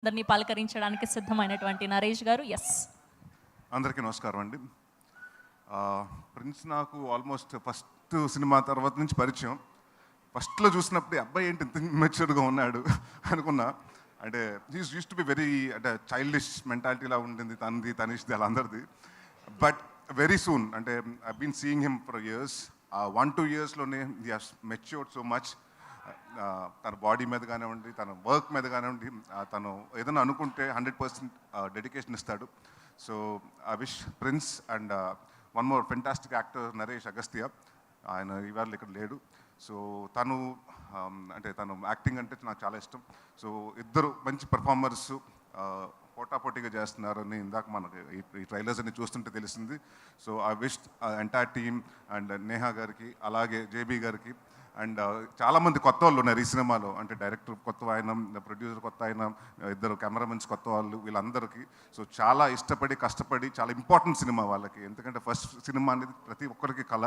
అందరినీ పలకరించడానికి సిద్ధమైనటువంటి నరేష్ గారు. ఎస్, అందరికీ నమస్కారం అండి. ప్రిన్స్ నాకు ఆల్మోస్ట్ ఫస్ట్ సినిమా తర్వాత నుంచి పరిచయం. ఫస్ట్లో చూసినప్పుడు అబ్బాయి ఏంటి ఇంత మెచ్యూర్గా ఉన్నాడు అనుకున్నా. అంటే యూస్ టు బి వెరీ అంటే చైల్డిష్ మెంటాలిటీలా ఉండింది తనది, తనిష్ది, అలా అందరిది. బట్ వెరీ సూన్ అంటే I been seeing him for years. 1-2 yearsలోనే he has matured so much. తన బాడీ మీద కానివ్వండి, తన వర్క్ మీద కానివ్వండి, తను ఏదైనా అనుకుంటే 100% డెడికేషన్ ఇస్తాడు. So I wish prince and one more fantastic actor Naresh Agastya. ఆయన ఇవాళ ఇక్కడ లేడు. సో తను అంటే తను యాక్టింగ్ అంటే నాకు చాలా ఇష్టం. సో ఇద్దరు మంచి పెర్ఫార్మర్స్ పోటాపోటీగా చేస్తున్నారని ఇందాక మనకి ఈ ట్రైలర్స్ అన్ని చూస్తుంటే తెలిసింది. So I wish entire team and Neha గారికి, అలాగే జేబీ గారికి, అండ్ చాలామంది కొత్త వాళ్ళు ఉన్నారు ఈ సినిమాలో. అంటే డైరెక్టర్ కొత్త ఆయన, ప్రొడ్యూసర్ కొత్త ఆయన, ఇద్దరు కెమెరామెన్స్ కొత్త వాళ్ళు, వీళ్ళందరికీ. సో చాలా ఇష్టపడి కష్టపడి, చాలా ఇంపార్టెంట్ సినిమా వాళ్ళకి. ఎందుకంటే ఫస్ట్ సినిమా అనేది ప్రతి ఒక్కరికి కళ.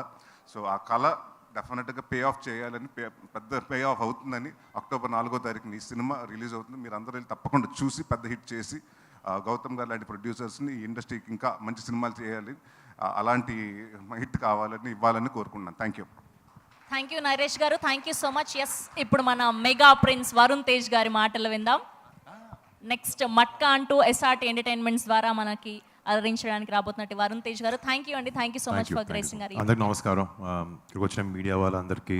సో ఆ కళ డెఫినెట్గా పే ఆఫ్ చేయాలని, పెద్ద పే ఆఫ్ అవుతుందని October 4వ ఈ సినిమా రిలీజ్ అవుతుంది. మీరు అందరూ వెళ్ళి తప్పకుండా చూసి పెద్ద హిట్ చేసి గౌతమ్ గారు లాంటి ప్రొడ్యూసర్స్ని ఈ ఇండస్ట్రీకి ఇంకా మంచి సినిమాలు చేయాలి, అలాంటి హిట్ కావాలని, ఇవ్వాలని కోరుకుంటున్నాను. థ్యాంక్ యూ నరేష్ గారు. Thank you so much. Yes, ఇప్పుడు మన మెగా ప్రిన్స్ వరుణ్ తేజ్ గారి మాటలు విందాం. నెక్స్ట్ మట్కా అంటూ ఎస్ఆర్టీ ఎంటర్టైన్మెంట్స్ ద్వారా మనకి అలరించడానికి రాబోతున్నట్టు వరుణ్ తేజ్ గారు. థ్యాంక్ యూ అండి. Thank you so much for gracing గారు. అందరికీ నమస్కారం. ఇక్కడికి వచ్చిన మీడియా వాళ్ళందరికీ